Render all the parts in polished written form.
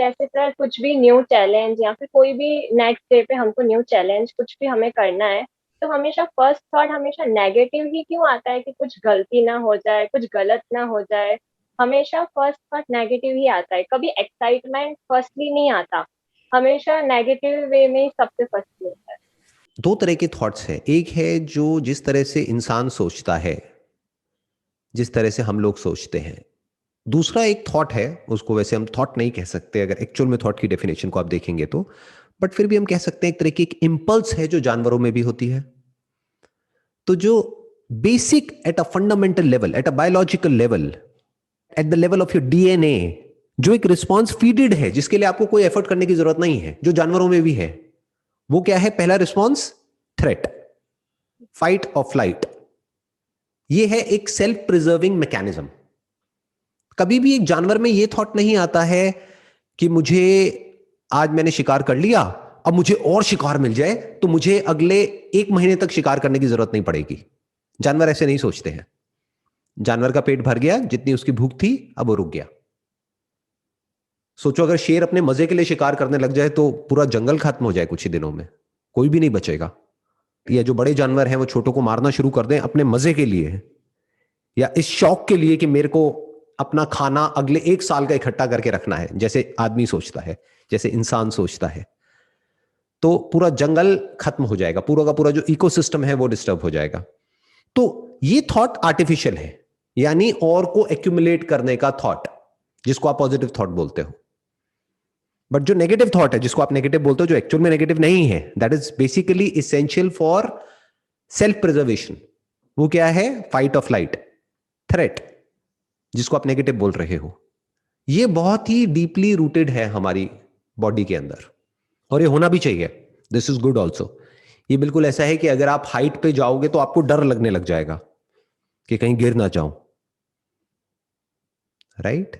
जैसे सर कुछ भी न्यू चैलेंज या फिर कोई भी नेक्स्ट डे पे हमको न्यू चैलेंज कुछ भी हमें करना है, तो हमेशा फर्स्ट थॉट हमेशा नेगेटिव ही क्यों आता है कि कुछ गलती ना हो जाए, कुछ गलत ना हो जाए। हमेशा फर्स्ट थॉट नेगेटिव ही आता है, कभी एक्साइटमेंट फर्स्टली नहीं आता। हमेशा नेगेटिव वे में ही सबसे फर्स्टली होता है। दो तरह के थॉट्स हैं। एक है जो जिस तरह से इंसान सोचता है, जिस तरह से हम लोग सोचते हैं। दूसरा एक थॉट है, उसको वैसे हम थॉट नहीं कह सकते अगर एक्चुअल में थॉट की डेफिनेशन को आप देखेंगे तो, बट फिर भी हम कह सकते हैं एक तरह की एक इंपल्स है जो जानवरों में भी होती है। तो जो basic at a fundamental level, at a biological level, at the level of your DNA, जो एक रिस्पॉन्स फीडेड है जिसके लिए आपको कोई एफर्ट करने की जरूरत नहीं है, जो जानवरों में भी है, वो क्या है? पहला रिस्पॉन्स थ्रेट, फाइट और फ्लाइट। ये है एक सेल्फ प्रिजर्विंग मैकेनिज्म। कभी भी एक जानवर में यह थॉट नहीं आता है कि मुझे आज मैंने शिकार कर लिया, अब मुझे और शिकार मिल जाए तो मुझे अगले 1 महीने तक शिकार करने की जरूरत नहीं पड़ेगी। जानवर ऐसे नहीं सोचते हैं। जानवर का पेट भर गया, जितनी उसकी भूख थी अब वो रुक गया। सोचो अगर शेर अपने मजे के लिए शिकार करने लग जाए तो पूरा जंगल खत्म हो जाए कुछ ही दिनों में, कोई भी नहीं बचेगा। या जो बड़े जानवर हैं वो छोटों को मारना शुरू कर दें अपने मजे के लिए, या इस शौक के लिए कि मेरे को अपना खाना अगले 1 साल का इकट्ठा करके रखना है, जैसे आदमी सोचता है, जैसे इंसान सोचता है, तो पूरा जंगल खत्म हो जाएगा, पूरा का पूरा जो इकोसिस्टम है वो डिस्टर्ब हो जाएगा। तो ये थॉट आर्टिफिशियल है, यानी और को एक्यूमुलेट करने का थॉट, जिसको आप पॉजिटिव थॉट बोलते हो। बट जो नेगेटिव थॉट है, जिसको आप नेगेटिव बोलते हो, जो एक्चुअल में नेगेटिव नहीं है, that is basically essential for self preservation. वो क्या है? फाइट और फ्लाइट, थ्रेट, जिसको आप नेगेटिव बोल रहे हो। ये बहुत ही डीपली रूटेड है हमारी बॉडी के अंदर, और ये होना भी चाहिए। This is good also. ये बिल्कुल ऐसा है कि अगर आप हाइट पे जाओगे तो आपको डर लगने लग जाएगा कि कहीं गिर ना जाऊं, राइट?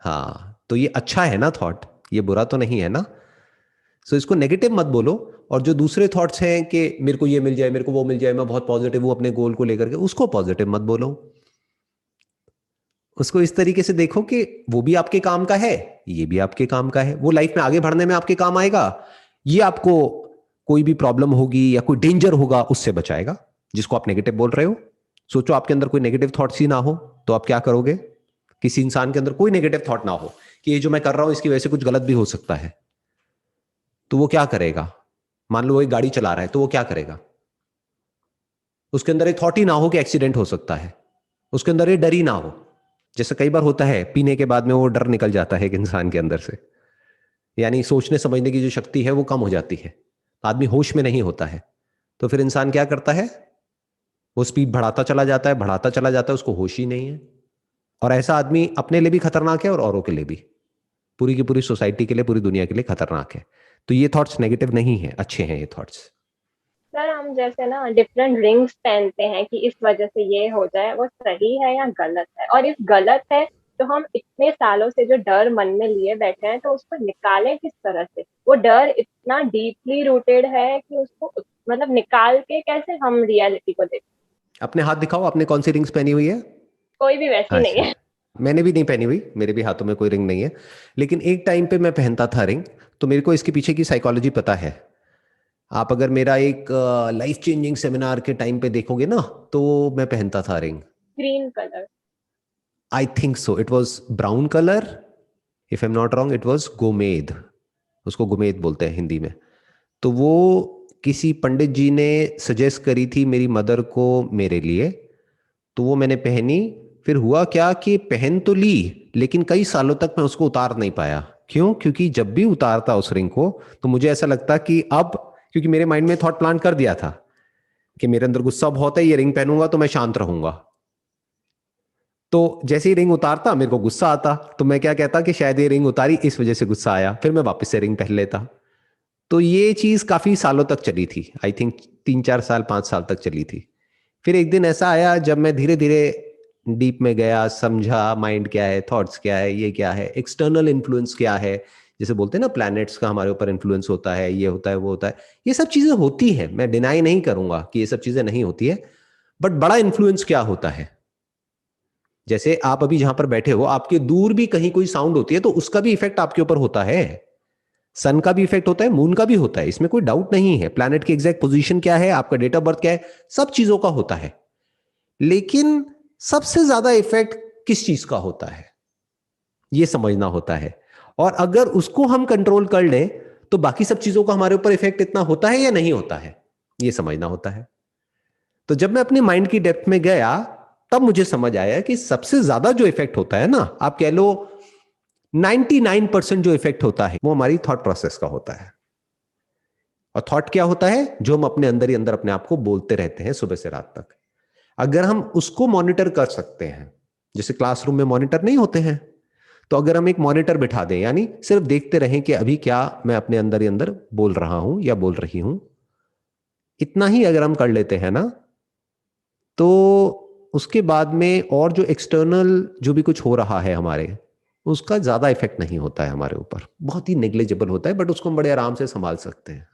हाँ, तो ये अच्छा है ना थॉट, ये बुरा तो नहीं है ना। सो इसको नेगेटिव मत बोलो। और जो दूसरे थॉट्स हैं कि मेरे को ये मिल जाए, मेरे को वो मिल जाए, मैं बहुत पॉजिटिव हूं अपने गोल को लेकर के, उसको पॉजिटिव मत बोलो। उसको इस तरीके से देखो कि वो भी आपके काम का है, ये भी आपके काम का है, वो लाइफ में आगे बढ़ने में आपके काम आएगा, ये आपको कोई भी प्रॉब्लम होगी या कोई डेंजर होगा उससे बचाएगा, जिसको आप नेगेटिव बोल रहे हो। सोचो आपके अंदर कोई नेगेटिव थॉट्स ही ना हो तो आप क्या करोगे? किसी इंसान के अंदर कोई नेगेटिव थॉट ना हो कि ये जो मैं कर रहा हूं इसकी वजह से कुछ गलत भी हो सकता है, तो वो क्या करेगा? मान लो वो एक गाड़ी चला रहा है, तो वो क्या करेगा? उसके अंदर एक थॉट ही ना हो कि एक्सीडेंट हो सकता है, उसके अंदर ये डर ही ना हो। जैसे कई बार होता है, पीने के बाद में वो डर निकल जाता है एक इंसान के अंदर से, यानी सोचने समझने की जो शक्ति है वो कम हो जाती है, आदमी होश में नहीं होता है। तो फिर इंसान क्या करता है? वो स्पीड बढ़ाता चला जाता है, बढ़ाता चला जाता है, उसको होश ही नहीं है। और ऐसा आदमी अपने लिए भी खतरनाक है और औरों के लिए भी, पूरी की पूरी सोसाइटी के लिए, पूरी दुनिया के लिए खतरनाक है। तो ये थॉट्स नेगेटिव नहीं है, अच्छे हैं ये थॉट्स। सर हम जैसे ना डिफरेंट रिंग्स पहनते हैं कि इस वजह से ये हो जाए, वो सही है या गलत है? और इफ गलत है तो हम इतने सालों से जो डर मन में लिए बैठे हैं तो उसको निकालें किस तरह से? वो डर इतना डीपली रूटेड है कि उसको मतलब निकाल के कैसे हम रियलिटी को देखें? अपने हाथ दिखाओ, आपने कौन सी रिंग्स पहनी हुई है? कोई भी वैसी नहीं अच्छा, है। मैंने भी नहीं पहनी हुई, मेरे भी हाथों में कोई रिंग नहीं है। लेकिन एक टाइम पे मैं पहनता था रिंग, तो मेरे को इसके पीछे की साइकोलॉजी पता है। आप अगर मेरा एक लाइफ चेंजिंग सेमिनार के टाइम पे देखोगे ना, तो मैं पहनता था ring. Green colour. I think so it was brown colour, if I am not wrong it was गोमेद, उसको गोमेद बोलते हैं हिंदी में। तो वो किसी पंडित जी ने सजेस्ट करी थी मेरी मदर को मेरे लिए, तो वो मैंने पहनी। फिर हुआ क्या कि पहन तो ली, लेकिन कई सालों तक मैं उसको उतार नहीं पाया। क्यों? क्योंकि जब भी उतारता उस रिंग को तो मुझे ऐसा लगता कि अब, क्योंकि मेरे माइंड में थॉट प्लान कर दिया था कि मेरे अंदर गुस्सा बहुत है, ये रिंग पहनूंगा तो मैं शांत रहूंगा। तो जैसे ही रिंग उतारता मेरे को गुस्सा आता, तो मैं क्या कहता कि शायद ये रिंग उतारी इस वजह से गुस्सा आया, फिर मैं वापस से रिंग पहन लेता। तो ये चीज काफी सालों तक चली थी, आई थिंक 3-4 साल 5 साल तक चली थी। फिर एक दिन ऐसा आया जब मैं धीरे धीरे डीप में गया, समझा माइंड क्या है, थॉट्स क्या है, ये क्या है, एक्सटर्नल इन्फ्लुएंस क्या है। जैसे बोलते हैं ना प्लैनेट्स का हमारे ऊपर इन्फ्लुएंस होता है, ये होता है वो होता है, ये सब चीजें होती है, मैं डिनाई नहीं करूंगा कि ये सब चीजें नहीं होती है। बट बड़ा इन्फ्लुएंस क्या होता है? जैसे आप अभी जहां पर बैठे हो, आपके दूर भी कहीं कोई साउंड होती है तो उसका भी इफेक्ट आपके ऊपर होता है। सन का भी इफेक्ट होता है, मून का भी होता है, इसमें कोई डाउट नहीं है। प्लैनेट की एग्जैक्ट पोजीशन क्या है, आपका डेट ऑफ बर्थ क्या है, सब चीजों का होता है। लेकिन सबसे ज्यादा इफेक्ट किस चीज का होता है, यह समझना होता है। और अगर उसको हम कंट्रोल कर लें तो बाकी सब चीजों का हमारे ऊपर इफेक्ट इतना होता है या नहीं होता है, यह समझना होता है। तो जब मैं अपने माइंड की डेप्थ में गया तब मुझे समझ आया कि सबसे ज्यादा जो इफेक्ट होता है ना, आप कह लो 99% जो इफेक्ट होता है वो हमारी थॉट प्रोसेस का होता है। और थॉट क्या होता है, जो हम अपने अंदर ही अंदर अपने आप को बोलते रहते हैं सुबह से रात तक। अगर हम उसको मॉनिटर कर सकते हैं, जैसे क्लासरूम में मॉनिटर नहीं होते हैं, तो अगर हम एक मॉनिटर बिठा दें, यानी सिर्फ देखते रहें कि अभी क्या मैं अपने अंदर ही अंदर बोल रहा हूं या बोल रही हूं, इतना ही अगर हम कर लेते हैं ना, तो उसके बाद में और जो एक्सटर्नल जो भी कुछ हो रहा है हमारे, उसका ज्यादा इफेक्ट नहीं होता है हमारे ऊपर, बहुत ही नेग्लिजिबल होता है, बट उसको हम बड़े आराम से संभाल सकते हैं।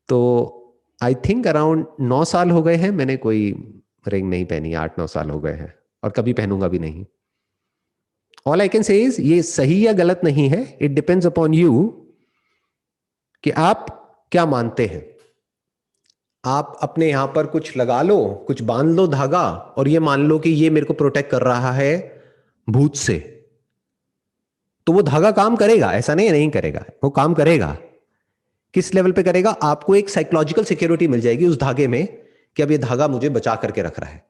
तो आई थिंक अराउंड 9 साल हो गए हैं मैंने कोई रिंग नहीं पहनी, 8-9 साल हो गए हैं, और कभी पहनूंगा भी नहीं। All I can say is, ये सही या गलत नहीं है, इट डिपेंड्स अपॉन यू कि आप क्या मानते हैं। आप अपने यहां पर कुछ लगा लो, कुछ बांध लो धागा, और ये मान लो कि ये मेरे को प्रोटेक्ट कर रहा है भूत से, तो वो धागा काम करेगा, ऐसा नहीं है नहीं करेगा, वो काम करेगा। किस लेवल पे करेगा, आपको एक साइकोलॉजिकल सिक्योरिटी मिल जाएगी उस धागे में कि अब ये धागा मुझे बचा करके रख रहा है।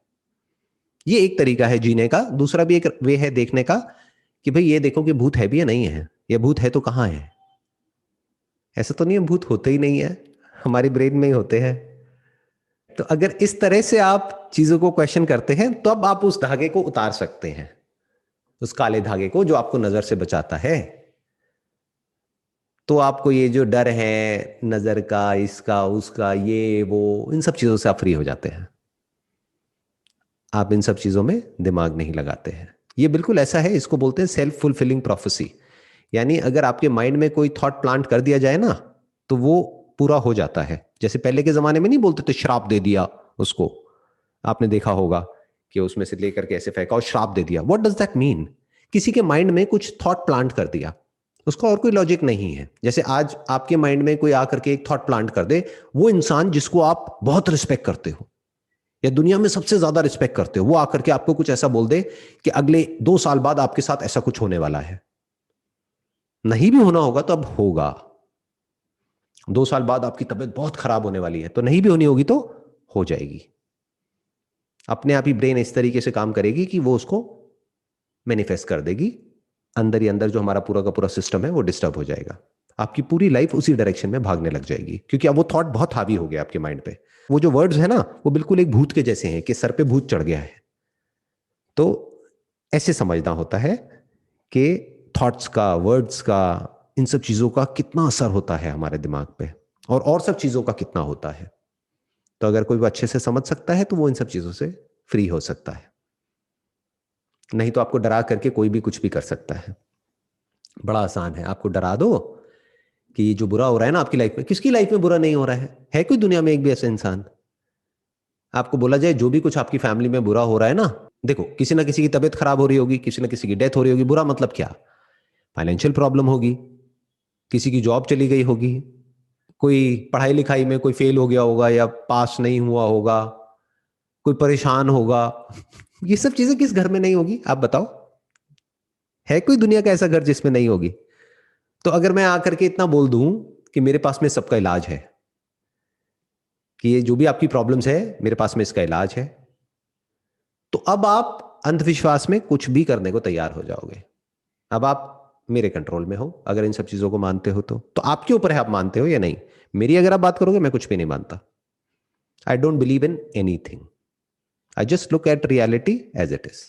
ये एक तरीका है जीने का। दूसरा भी एक वे है देखने का कि भाई ये देखो कि भूत है भी या नहीं है, ये भूत है तो कहां है। ऐसा तो नहीं है भूत होते ही नहीं है, हमारी ब्रेन में ही होते हैं। तो अगर इस तरह से आप चीजों को क्वेश्चन करते हैं तो अब आप उस धागे को उतार सकते हैं, उस काले धागे को जो आपको नजर से बचाता है। तो आपको ये जो डर है नजर का, इसका उसका, ये वो, इन सब चीजों से आप फ्री हो जाते हैं। आप इन सब चीजों में दिमाग नहीं लगाते हैं। ये बिल्कुल ऐसा है, इसको बोलते हैं सेल्फ फुलफिलिंग प्रोफेसी। यानी अगर आपके माइंड में कोई थॉट प्लांट कर दिया जाए ना, तो वो पूरा हो जाता है। जैसे पहले के जमाने में नहीं बोलते थे श्राप दे दिया उसको, आपने देखा होगा कि उसमें से लेकर के ऐसे फेंका और श्राप दे दिया। व्हाट डज दैट मीन, किसी के माइंड में कुछ थॉट प्लांट कर दिया, उसका और कोई लॉजिक नहीं है। जैसे आज आपके माइंड में कोई आकर के एक थॉट प्लांट कर दे, वो इंसान जिसको आप बहुत रिस्पेक्ट करते हो या दुनिया में सबसे ज्यादा रिस्पेक्ट करते हो, वो आकर के आपको कुछ ऐसा बोल दे कि अगले 2 साल बाद आपके साथ ऐसा कुछ होने वाला है। नहीं भी होना होगा तो अब होगा। 2 साल बाद आपकी तबीयत बहुत खराब होने वाली है, तो नहीं भी होनी होगी तो हो जाएगी। अपने आप ही ब्रेन इस तरीके से काम करेगी कि वो उसको मैनिफेस्ट कर देगी। अंदर ही अंदर जो हमारा पूरा का पूरा सिस्टम है वो डिस्टर्ब हो जाएगा। आपकी पूरी लाइफ उसी डायरेक्शन में भागने लग जाएगी, क्योंकि अब वो थॉट बहुत हावी हो गया आपके माइंड पे। वो जो वर्ड्स है ना, वो बिल्कुल एक भूत के जैसे हैं कि सर पे भूत चढ़ गया है। तो ऐसे समझना होता है कि थॉट्स का, वर्ड्स का, इन सब चीजों का कितना असर होता है हमारे दिमाग पे, और सब चीजों का कितना होता है। तो अगर कोई वो अच्छे से समझ सकता है तो वो इन सब चीजों से फ्री हो सकता है। नहीं तो आपको डरा करके कोई भी कुछ भी कर सकता है। बड़ा आसान है, आपको डरा दो कि जो बुरा हो रहा है ना आपकी लाइफ में, किसकी लाइफ में बुरा नहीं हो रहा है कोई दुनिया में एक भी ऐसा इंसान। आपको बोला जाए जो भी कुछ आपकी फैमिली में बुरा हो रहा है ना, देखो किसी ना किसी की तबीयत खराब हो रही होगी, किसी ना किसी की डेथ हो रही होगी। बुरा मतलब क्या, फाइनेंशियल प्रॉब्लम होगी, किसी की जॉब चली गई होगी, कोई पढ़ाई लिखाई में कोई फेल हो गया होगा या पास नहीं हुआ होगा, कोई परेशान होगा। ये सब चीजें किस घर में नहीं होगी आप बताओ, है कोई दुनिया का ऐसा घर जिसमें नहीं होगी। तो अगर मैं आकर के इतना बोल दूं कि मेरे पास में सबका इलाज है, कि ये जो भी आपकी प्रॉब्लम्स है मेरे पास में इसका इलाज है, तो अब आप अंधविश्वास में कुछ भी करने को तैयार हो जाओगे। अब आप मेरे कंट्रोल में हो अगर इन सब चीजों को मानते हो तो आपके ऊपर है आप मानते हो या नहीं। मेरी अगर आप बात करोगे मैं कुछ भी नहीं मानता। I don't believe in anything, I just look at reality as it is.